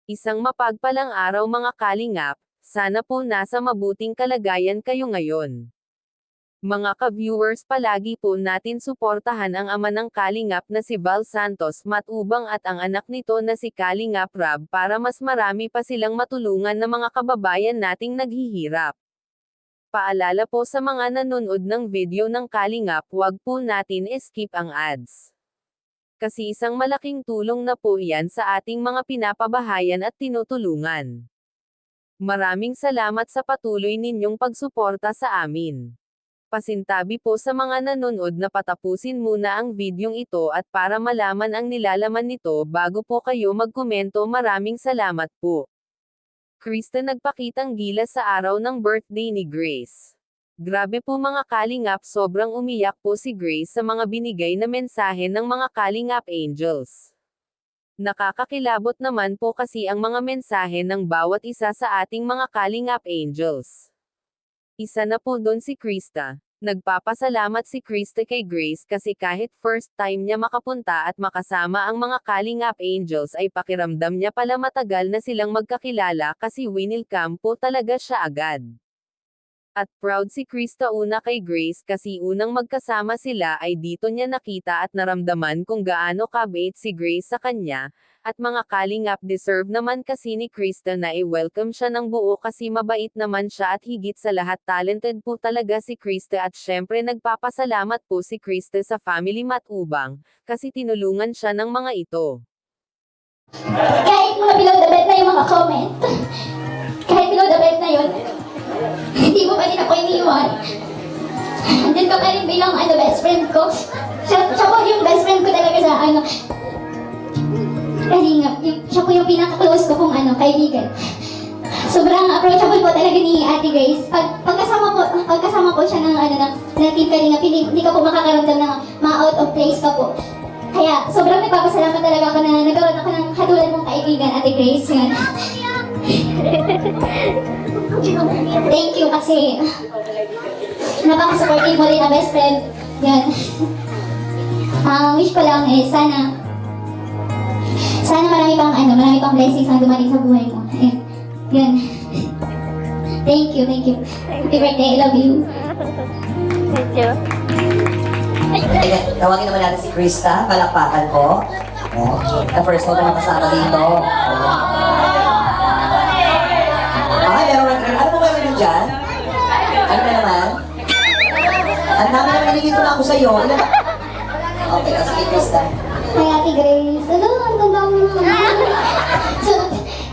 Isang mapagpalang araw mga kalingap, sana po nasa mabuting kalagayan kayo ngayon. Mga ka-viewers, palagi po natin suportahan ang ama ng kalingap na si Val Santos Matubang at ang anak nito na si Kalingap Rab para mas marami pa silang matulungan ng mga kababayan nating naghihirap. Paalala po sa mga nanonood ng video ng Kalingap, huwag po natin skip ang ads. Kasi isang malaking tulong na po yan sa ating mga pinapabahayan at tinutulungan. Maraming salamat sa patuloy ninyong pagsuporta sa amin. Pasintabi po sa mga nanonood na patapusin muna ang videong ito at para malaman ang nilalaman nito bago po kayo magkomento. Maraming salamat po. Krista nagpakitang gilas sa araw ng birthday ni Grace. Grabe po mga kalingap, sobrang umiyak po si Grace sa mga binigay na mensahe ng mga Kalingap Angels. Nakakakilabot naman po kasi ang mga mensahe ng bawat isa sa ating mga Kalingap Angels. Isa na po doon si Krista. Nagpapasalamat si Krista kay Grace kasi kahit first time niya makapunta at makasama ang mga Kalingap Angels ay pakiramdam niya pala matagal na silang magkakilala kasi winilcome po talaga siya agad. At proud si Krista una kay Grace kasi unang magkasama sila ay dito niya nakita at naramdaman kung gaano kabait si Grace sa kanya, at mga kalingap deserve naman kasi ni Krista na i-welcome siya ng buo kasi mabait naman siya at higit sa lahat talented po talaga si Krista at syempre nagpapasalamat po si Krista sa family Matubang, kasi tinulungan siya ng mga ito. Kahit mga below the bed na yung mga comment, kahit below the bed na yun, hindi mo pa din ako iniwan. Andun ka pa rin bilang best friend ko. Siya po yung best friend ko talaga sa Kalingap. Siya po yung pinaka-close ko kung kaibigan. Sobrang approachable po talaga ni Ate Grace. Pagkasama po siya ng Team Kalingap, hindi ka po makakaramdam ng ma-out of place ka po. Kaya sobrang nagpapasalamat talaga ako na nagkaroon ako ng katulad mong kaibigan, Ate Grace. Yun. Thank you kasi napaka-supportive mo rin na best friend. Yan. Ang wish ko lang sana marami pang blessings ang dumating sa buhay mo. Yan. Thank you. Happy birthday, I love you. Thank you. Ayan, tawagin naman natin si Krista, palakpakan po. The first one na kasama dito. Ano mo meron yun dyan? Ano na naman? Ang dami naman nililito na ako sa'yo. Ano ba? Okay, sige Krista. Hi, Ate Grace. Ang ganda mo naman. So,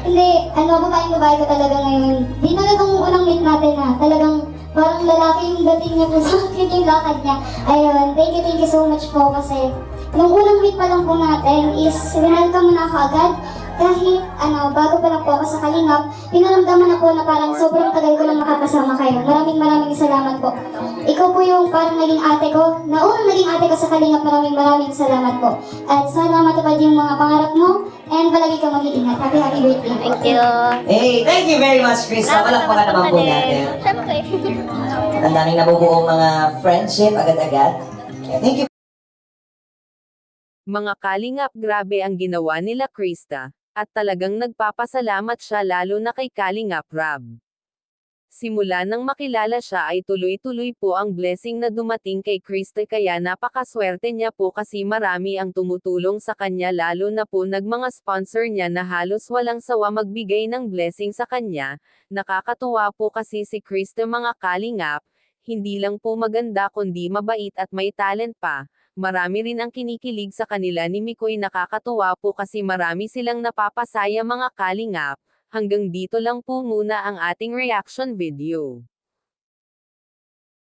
hindi, babae ko talaga ngayon. Di na itong unang meet natin talagang parang lalaki yung dating niya po sa akin yung lakad niya. Ayun, thank you so much po kasi nung unang meet pa lang po natin is welcome na ako agad. Kahit bago pa lang po ako sa Kalingap, pinaramdaman na po na parang sobrang tagal ko lang makakasama kayo. Maraming salamat po. Ikaw po yung parang naging ate ko, na unang naging ate ko sa Kalingap. Maraming salamat po. At sana matupad yung mga pangarap mo, and palagi ka mag-iingat. Happy birthday. Thank you. Hey, thank you very much Krista. Palakpakan naman po natin. Siyempre. Ang daming nabubuong mga friendship agad-agad. Thank you. Mga kalingap, grabe ang ginawa nila Krista. At talagang nagpapasalamat siya lalo na kay Kalingap Rab. Simula nang makilala siya ay tuloy-tuloy po ang blessing na dumating kay Krista kaya napakaswerte niya po kasi marami ang tumutulong sa kanya lalo na po nagmanga sponsor niya na halos walang sawa magbigay ng blessing sa kanya. Nakakatuwa po kasi si Krista mga kalingap, hindi lang po maganda kundi mabait at may talent pa. Marami rin ang kinikilig sa kanila ni Mikoy. Nakakatuwa po kasi marami silang napapasaya mga kalingap. Hanggang dito lang po muna ang ating reaction video.